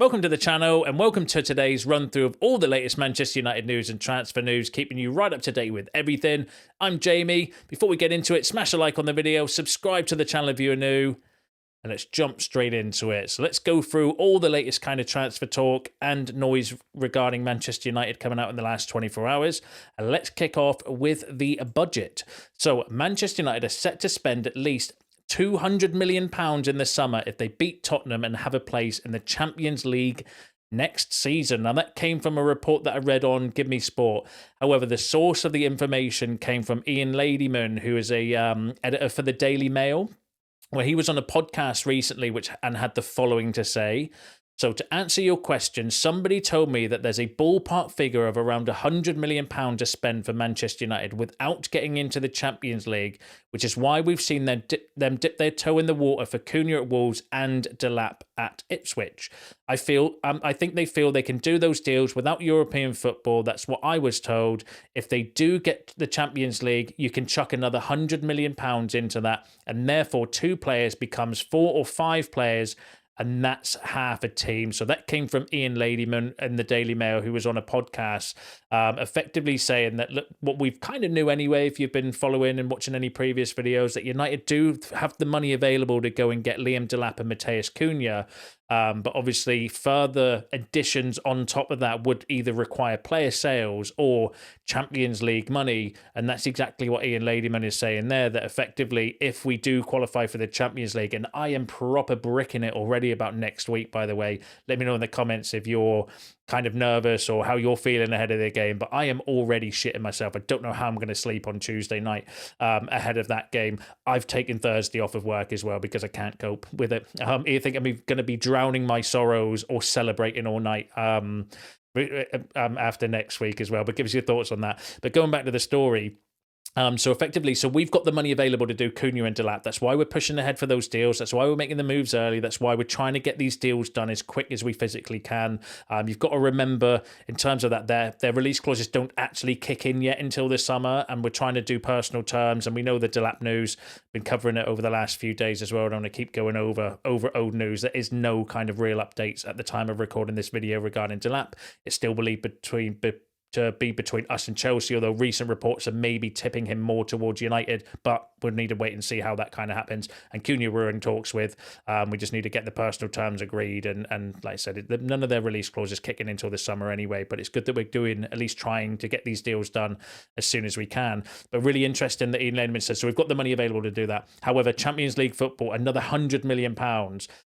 Welcome to the channel and welcome to today's run through of all the latest Manchester United news and transfer news, keeping you right up to date with everything. I'm Jamie. Before we get into it, smash a like on the video, subscribe to the channel if you're new, and let's jump straight into it. So let's go through all the latest kind of transfer talk and noise regarding Manchester United coming out in the last 24 hours. And let's kick off with the budget. So Manchester United are set to spend at least £200 million in the summer if they beat Tottenham and have a place in the Champions League next season. Now, that came from a report that I read on Give Me Sport. However, the source of the information came from Ian Ladyman, who is a editor for the Daily Mail, where he was on a podcast recently and had the following to say. So to answer your question, somebody told me that there's a ballpark figure of around £100 million to spend for Manchester United without getting into the Champions League, which is why we've seen them dip their toe in the water for Cunha at Wolves and Delap at Ipswich. I think they feel they can do those deals without European football. That's what I was told. If they do get the Champions League, you can chuck another £100 million into that, and therefore 2 players becomes 4 or 5 players, and that's half a team. So that came from Ian Ladyman in the Daily Mail, who was on a podcast, effectively saying that, look, what we've kind of knew anyway, if you've been following and watching any previous videos, that United do have the money available to go and get Liam Delap and Matheus Cunha. But obviously further additions on top of that would either require player sales or Champions League money. And that's exactly what Ian Ladyman is saying there, that effectively if we do qualify for the Champions League, and I am proper bricking it already about next week, by the way, let me know in the comments if you're kind of nervous or how you're feeling ahead of the game, but I am already shitting myself. I don't know how I'm going to sleep on Tuesday night ahead of that game. I've taken Thursday off of work as well because I can't cope with it. I think I'm going to be drowning my sorrows or celebrating all night after next week as well, but give us your thoughts on that. But going back to the story, so effectively, we've got the money available to do Cunha and Delap. That's why we're pushing ahead for those deals. That's why we're making the moves early. That's why we're trying to get these deals done as quick as we physically can. You've got to remember, in terms of that, their release clauses don't actually kick in yet until this summer, and we're trying to do personal terms. And we know the Delap news, been covering it over the last few days as well. I don't want to keep going over old news. There is no kind of real updates at the time of recording this video regarding Delap. It's still believed to be between us and Chelsea, although recent reports are maybe tipping him more towards United, but we'll need to wait and see how that kind of happens. And Cunha we're in talks with. We just need to get the personal terms agreed, and like I said, none of their release clauses kicking until the summer anyway, but it's good that we're doing, at least trying to get these deals done as soon as we can. But really interesting that Ian Ladyman says, so we've got the money available to do that. However, Champions League football, another £100 million.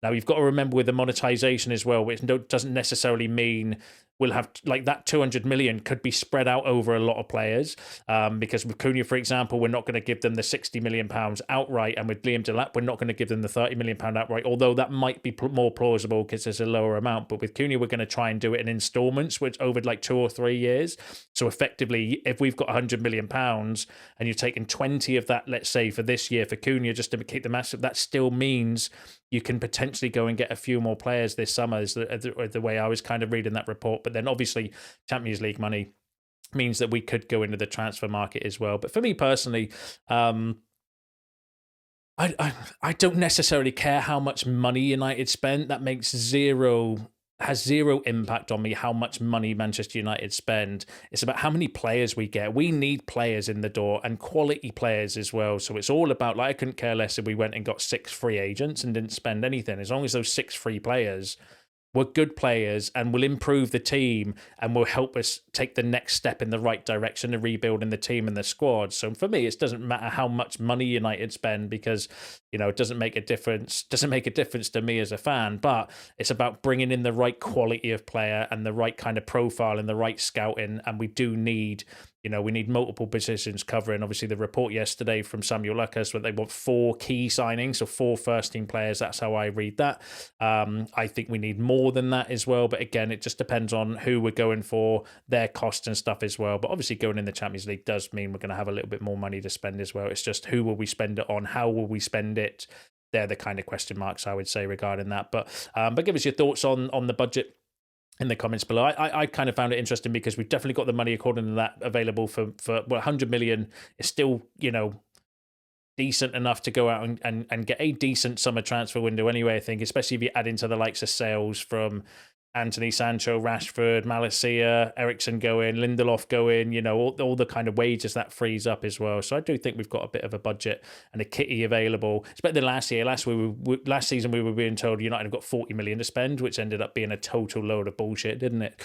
Now, you've got to remember with the monetization as well, which doesn't necessarily mean we'll have, like, that 200 million could be spread out over a lot of players. Because with Cunha, for example, we're not going to give them the £60 million outright. And with Liam Delap, we're not going to give them the £30 million outright, although that might be more plausible because there's a lower amount. But with Cunha, we're going to try and do it in installments, which over like 2 or 3 years. So effectively, if we've got £100 million and you're taking 20 of that, let's say, for this year for Cunha, just to keep the massive, that still means you can potentially go and get a few more players this summer, is the way I was kind of reading that report. But then obviously Champions League money means that we could go into the transfer market as well. But for me personally, I don't necessarily care how much money United spent. That has zero impact on me how much money Manchester United spend. It's about how many players we get. We need players in the door, and quality players as well. So it's all about, like, I couldn't care less if we went and got 6 free agents and didn't spend anything. As long as those 6 free players were good players and will improve the team and will help us take the next step in the right direction of rebuilding the team and the squad. So for me, it doesn't matter how much money United spend, because, you know, it doesn't make a difference. Doesn't make a difference to me as a fan, but it's about bringing in the right quality of player and the right kind of profile and the right scouting. And we do need, you know, we need multiple positions covering. Obviously, the report yesterday from Samuel Lucas, where they want 4 key signings, so 4 first-team players. That's how I read that. I think we need more than that as well. But again, it just depends on who we're going for, their cost and stuff as well. But obviously, going in the Champions League does mean we're going to have a little bit more money to spend as well. It's just, who will we spend it on? How will we spend it? They're the kind of question marks I would say regarding that. But give us your thoughts on the budget in the comments below. I kind of found it interesting because we've definitely got the money according to that available for 100 million is still, you know, decent enough to go out and get a decent summer transfer window anyway, I think, especially if you add into the likes of sales from Anthony, Sancho, Rashford, Malacia, Ericsson go in, Lindelof go in, all the kind of wages that frees up as well. So I do think we've got a bit of a budget and a kitty available. It's better than last year. Last season we were being told United have got 40 million to spend, which ended up being a total load of bullshit, didn't it?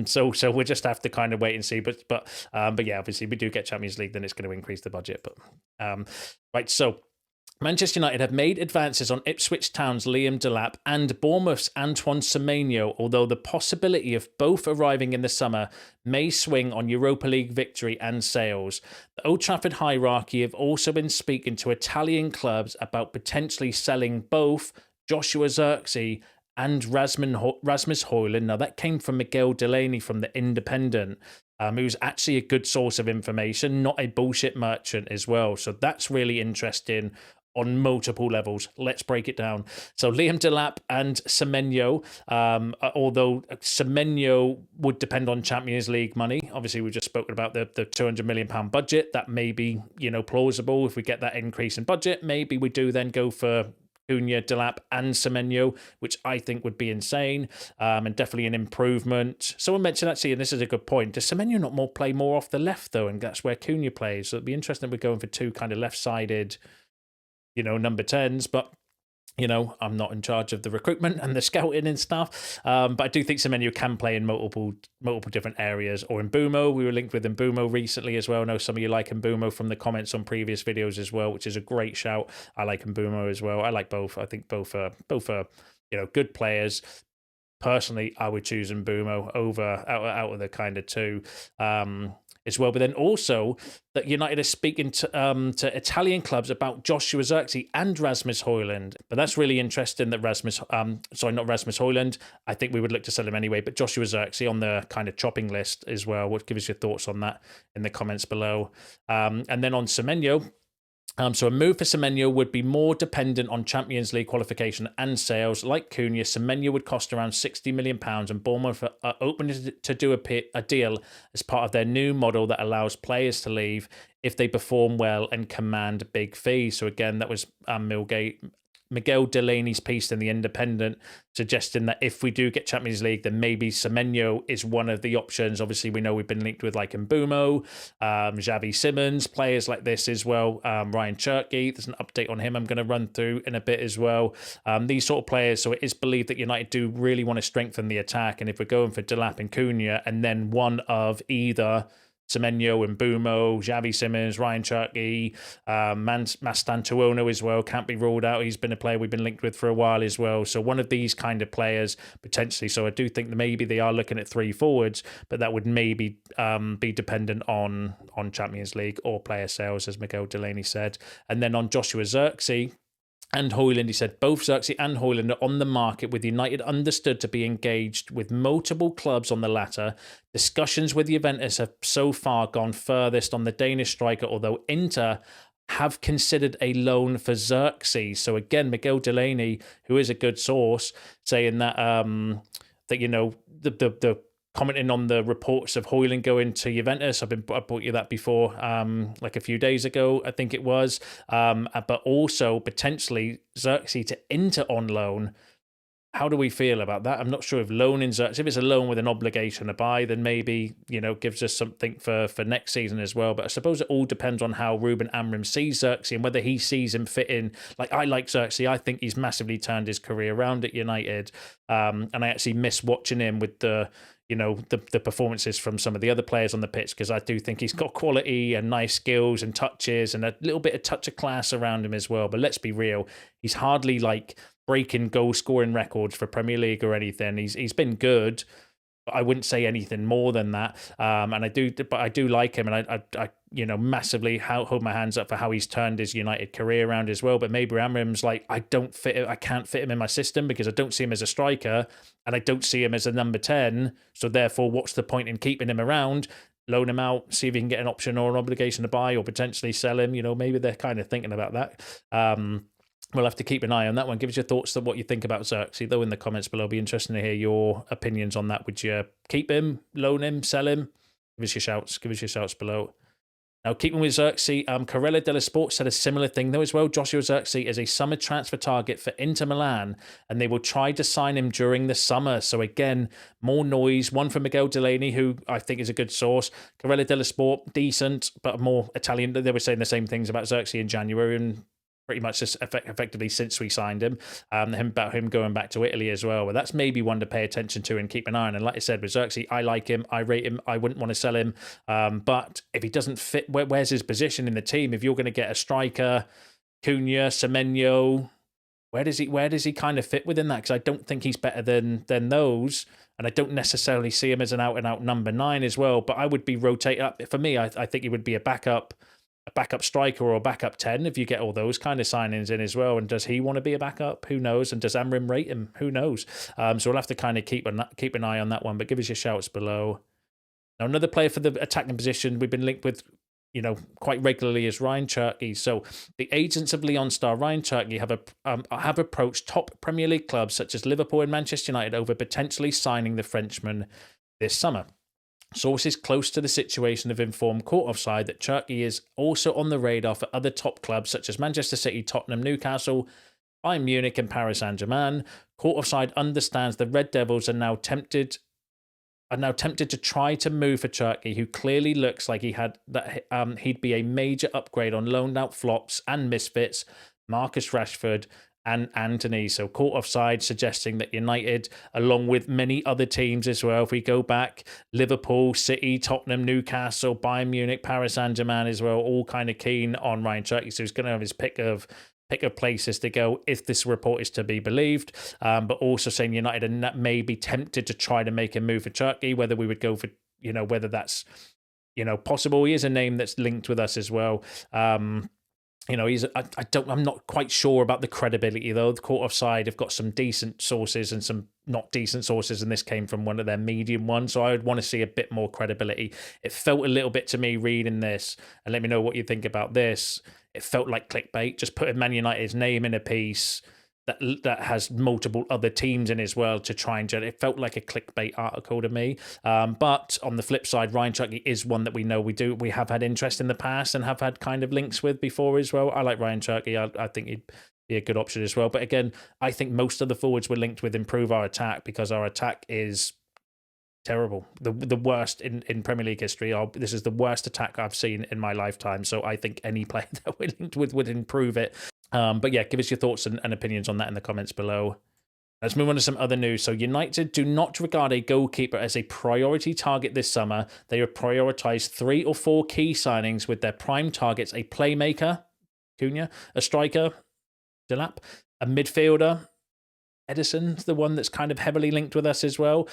So we'll just have to kind of wait and see. But yeah, obviously we do get Champions League, then it's going to increase the budget. But right, so Manchester United have made advances on Ipswich Town's Liam Delap and Bournemouth's Antoine Semenyo, although the possibility of both arriving in the summer may swing on Europa League victory and sales. The Old Trafford hierarchy have also been speaking to Italian clubs about potentially selling both Joshua Zirkzee and Rasmus Hojlund. Now, that came from Miguel Delaney from The Independent, who's actually a good source of information, not a bullshit merchant as well. So that's really interesting on multiple levels. Let's break it down. So Liam Delap and Semenyo, although Semenyo would depend on Champions League money. Obviously, we've just spoken about the £200 million budget. That may be, plausible. If we get that increase in budget, maybe we do then go for Cunha, Delap and Semenyo, which I think would be insane, and definitely an improvement. Someone mentioned actually, and this is a good point, does Semenyo not play more off the left though, and that's where Cunha plays? So it'd be interesting if we're going for two kind of left-sided number 10s, but I'm not in charge of the recruitment and the scouting and stuff. But I do think Semenyo can play in multiple different areas. Or Mbumo, we were linked with Mbumo recently as well. I know some of you like Mbumo from the comments on previous videos as well, which is a great shout. I like Mbumo as well. I like both. I think both are good players. Personally, I would choose Mbumo over out of the kind of two. As well, but then also that United is speaking to Italian clubs about Joshua Zirkzee and Rasmus Hojlund. But that's really interesting that not Rasmus Hojlund. I think we would look to sell him anyway, but Joshua Zirkzee on the kind of chopping list as well. What give us your thoughts on that in the comments below? And then on Semenyo. So a move for Semenyo would be more dependent on Champions League qualification and sales. Like Cunha, Semenyo would cost around £60 million, and Bournemouth are open to do a deal as part of their new model that allows players to leave if they perform well and command big fees. So again, that was Miguel Delaney's piece in The Independent, suggesting that if we do get Champions League, then maybe Semenyo is one of the options. Obviously, we know we've been linked with like Mbumo, Xavi Simons, players like this as well. Ryan Cherki, there's an update on him I'm going to run through in a bit as well. These sort of players, so it is believed that United do really want to strengthen the attack. And if we're going for Delap and Cunha, and then one of either Semenyo, Mbumo, Xavi Simons, Ryan Cherki, Mastantuono as well, can't be ruled out. He's been a player we've been linked with for a while as well. So one of these kind of players potentially. So I do think that maybe they are looking at three forwards, but that would maybe be dependent on Champions League or player sales, as Miguel Delaney said. And then on Joshua Zirkzee and Hojlund, he said both Zirkzee and Hojlund are on the market, with United understood to be engaged with multiple clubs on the latter. Discussions with Juventus have so far gone furthest on the Danish striker, although Inter have considered a loan for Zirkzee. So again, Miguel Delaney, who is a good source, saying that the commenting on the reports of Hojlund going to Juventus. I brought you that before, like a few days ago, I think it was. But also potentially Zirkzee to Inter on loan. How do we feel about that? I'm not sure if loaning Zirkzee, if it's a loan with an obligation to buy, then maybe, gives us something for next season as well. But I suppose it all depends on how Ruben Amorim sees Zirkzee and whether he sees him fit in. Like, I like Zirkzee. I think he's massively turned his career around at United. And I actually miss watching him with the performances from some of the other players on the pitch, because I do think he's got quality and nice skills and touches and a little bit of touch of class around him as well. But let's be real, he's hardly like breaking goal scoring records for Premier League or anything. He's been good, but I wouldn't say anything more than that. And I do like him, and I massively hold my hands up for how he's turned his United career around as well. But maybe Amorim's like, I can't fit him in my system because I don't see him as a striker and I don't see him as a number 10. So therefore, what's the point in keeping him around? Loan him out, see if he can get an option or an obligation to buy, or potentially sell him. Maybe they're kind of thinking about that. We'll have to keep an eye on that one. Give us your thoughts on what you think about Zirkzee, though, in the comments below. It'll be interesting to hear your opinions on that. Would you keep him, loan him, sell him? Give us your shouts. Give us your shouts below. Now, keeping with Zirkzee, Corella della Sport said a similar thing though as well. Joshua Zirkzee is a summer transfer target for Inter Milan, and they will try to sign him during the summer. So again, more noise. One from Miguel Delaney, who I think is a good source. Corella della Sport, decent, but more Italian. They were saying the same things about Zirkzee in January, and pretty much just effectively since we signed him, about him going back to Italy as well. But that's maybe one to pay attention to and keep an eye on. And like I said, with Zirkzee, I like him, I rate him, I wouldn't want to sell him. But if he doesn't fit, where's his position in the team? If you're going to get a striker, Cunha, Semenyo, where does he kind of fit within that? Because I don't think he's better than those. And I don't necessarily see him as an out-and-out number 9 as well. But I would be rotate up. For me, I think he would be a backup striker or a backup 10 if you get all those kind of signings in as well. And does he want to be a backup? Who knows? And does Amorim rate him? Who knows? So we'll have to kind of keep an eye on that one. But give us your shouts below. Now, another player for the attacking position we've been linked with, quite regularly is Ryan Cherki. So the agents of Lyon star Ryan Cherki have approached top Premier League clubs such as Liverpool and Manchester United over potentially signing the Frenchman this summer. Sources close to the situation have informed Court Offside that Cherki is also on the radar for other top clubs such as Manchester City, Tottenham, Newcastle, Bayern Munich and Paris Saint-Germain. Court Offside understands the Red Devils are now tempted to try to move for Cherki, who clearly looks like he'd be a major upgrade on loaned out flops and misfits Marcus Rashford and Anthony. So Court Offside suggesting that United, along with many other teams as well, if we go back, Liverpool, City, Tottenham, Newcastle, Bayern Munich, Paris Saint-Germain as well, all kind of keen on Ryan Cherki. So he's going to have his pick of places to go if this report is to be believed, but also saying United may be tempted to try to make a move for Cherki, whether we would go for, whether that's, possible. He is a name that's linked with us as well. I'm not quite sure about the credibility though. The Court Offside have got some decent sources and some not decent sources, and this came from one of their medium ones. So I would want to see a bit more credibility. It felt a little bit to me reading this, and let me know what you think about this. It felt like clickbait, just putting Man United's name in a piece that has multiple other teams in as well to try and generate. It felt like a clickbait article to me. But on the flip side, Ryan Cherki is one that we have had interest in the past and have had kind of links with before as well. I like Ryan Cherki. I think he'd be a good option as well. But again, I think most of the forwards were linked with improve our attack, because our attack is terrible, the worst in Premier League history. This is the worst attack I've seen in my lifetime. So I think any player that we're linked with would improve it. But yeah, give us your thoughts and opinions on that in the comments below. Let's move on to some other news. So United do not regard a goalkeeper as a priority target this summer. They have prioritised 3 or 4 key signings, with their prime targets a playmaker, Cunha, a striker, Delap, a midfielder, Edison's the one that's kind of heavily linked with us as well.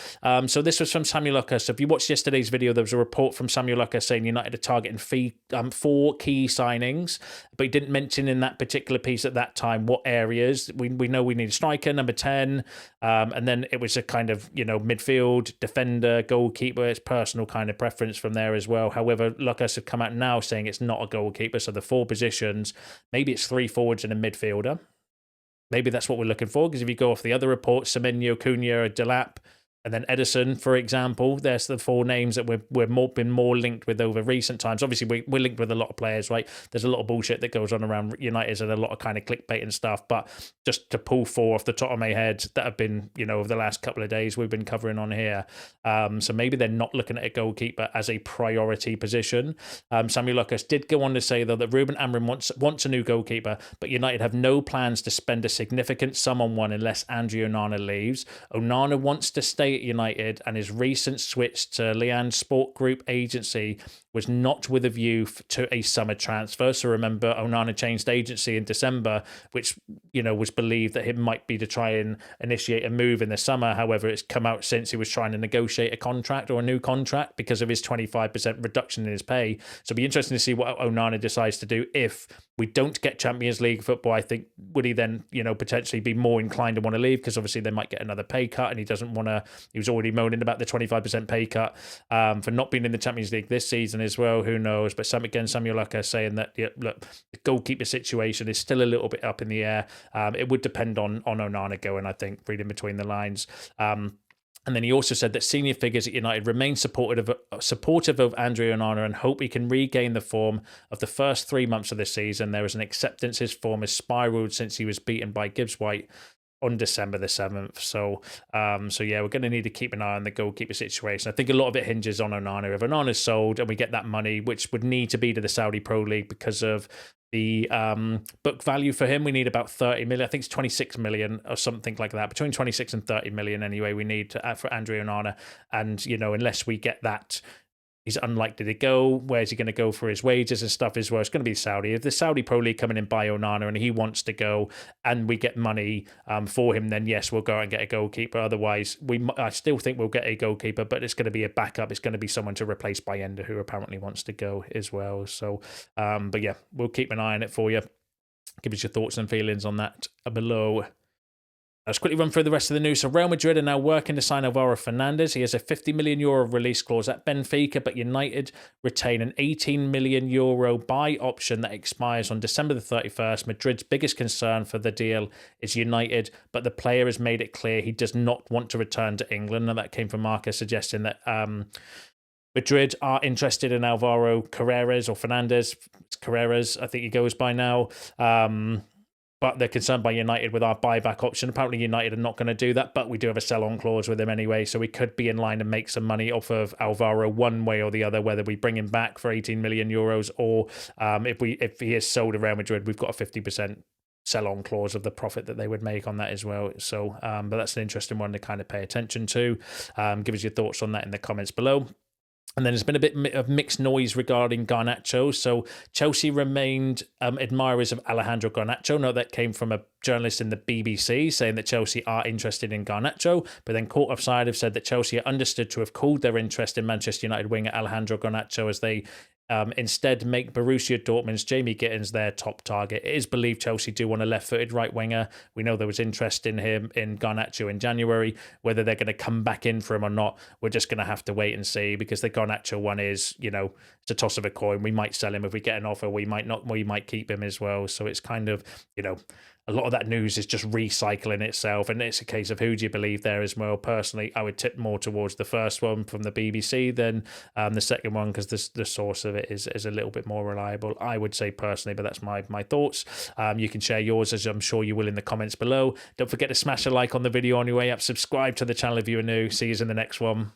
So this was from Samuel Lucas. So if you watched yesterday's video, there was a report from Samuel Lucas saying United are targeting 4 key signings, but he didn't mention in that particular piece at that time what areas. We know we need a striker, number 10, and then it was a kind of, midfield, defender, goalkeeper. It's personal kind of preference from there as well. However, Lucas had come out now saying it's not a goalkeeper, so the 4 positions, maybe it's 3 forwards and a midfielder. Maybe that's what we're looking for, because if you go off the other reports, Semenyo, Cunha, Delap, and then Edison, for example, there's the 4 names that we've been more linked with over recent times. Obviously, we're linked with a lot of players, right? There's a lot of bullshit that goes on around United and a lot of kind of clickbait and stuff. But just to pull 4 off the top of my head that have been, over the last couple of days we've been covering on here. So maybe they're not looking at a goalkeeper as a priority position. Samuel Lucas did go on to say, though, that Ruben Amorim wants a new goalkeeper, but United have no plans to spend a significant sum on one unless Andre Onana leaves. Onana wants to stay at United, and his recent switch to Lyon Sport Group agency was not with a view to a summer transfer. So remember, Onana changed agency in December, which, was believed that it might be to try and initiate a move in the summer. However, it's come out since he was trying to negotiate a contract or a new contract because of his 25% reduction in his pay. So it'll be interesting to see what Onana decides to do. If we don't get Champions League football, I think, would he then, potentially be more inclined to want to leave? Because obviously they might get another pay cut, and he doesn't want to. He was already moaning about the 25% pay cut for not being in the Champions League this season as well. Who knows? But Samuel Lucas saying that, look, the goalkeeper situation is still a little bit up in the air. It would depend on Onana going, I think, reading between the lines. And then he also said that senior figures at United remain supportive of Andrea Onana and hope he can regain the form of the first 3 months of the season. There is an acceptance his form has spiralled since he was beaten by Gibbs White on December the 7th. So yeah, we're going to need to keep an eye on the goalkeeper situation. I think a lot of it hinges on Onana. If Onana's sold and we get that money, which would need to be to the Saudi Pro League because of the book value for him, we need about 30 million. I think it's 26 million or something like that. Between 26 and 30 million anyway, we need to for Andrea Onana. And, you know, unless we get that, he's unlikely to go. Where's he going to go for his wages and stuff as well? It's going to be Saudi. If the Saudi Pro League come in and buy Onana and he wants to go and we get money for him, then yes, we'll go out and get a goalkeeper. Otherwise, I still think we'll get a goalkeeper, but it's going to be a backup. It's going to be someone to replace Bayenda, who apparently wants to go as well. So, but yeah, we'll keep an eye on it for you. Give us your thoughts and feelings on that below. Let's quickly run through the rest of the news. So Real Madrid are now working to sign Alvaro Fernandez. He has a €50 million release clause at Benfica, but United retain an €18 million buy option that expires on December the 31st. Madrid's biggest concern for the deal is United, but the player has made it clear he does not want to return to England. And that came from Marcus suggesting that Madrid are interested in Alvaro Carreras or Fernandez. It's Carreras, I think he goes by now. But they're concerned by United with our buyback option. Apparently United are not going to do that, but we do have a sell-on clause with him anyway, so we could be in line to make some money off of Alvaro one way or the other, whether we bring him back for 18 million euros or if he is sold to Real Madrid, we've got a 50% sell-on clause of the profit that they would make on that as well. So, but that's an interesting one to kind of pay attention to. Give us your thoughts on that in the comments below. And then there's been a bit of mixed noise regarding Garnacho. So Chelsea remained admirers of Alejandro Garnacho. Now, that came from a journalist in the BBC saying that Chelsea are interested in Garnacho. But then Court Offside have said that Chelsea are understood to have cooled their interest in Manchester United winger Alejandro Garnacho as they instead make Borussia Dortmund's Jamie Gittins their top target. It is believed Chelsea do want a left-footed right winger. We know there was interest in him in Garnacho in January. Whether they're going to come back in for him or not, we're just going to have to wait and see, because the Garnacho one is, you know, it's a toss of a coin. We might sell him if we get an offer. We might not. We might keep him as well. So it's kind of, you know, a lot of that news is just recycling itself, and it's a case of who do you believe there as well. Personally, I would tip more towards the first one from the BBC than the second one, because the source of it is a little bit more reliable, I would say personally, but that's my thoughts. You can share yours, as I'm sure you will, in the comments below. Don't forget to smash a like on the video on your way up. Subscribe to the channel if you are new. See you in the next one.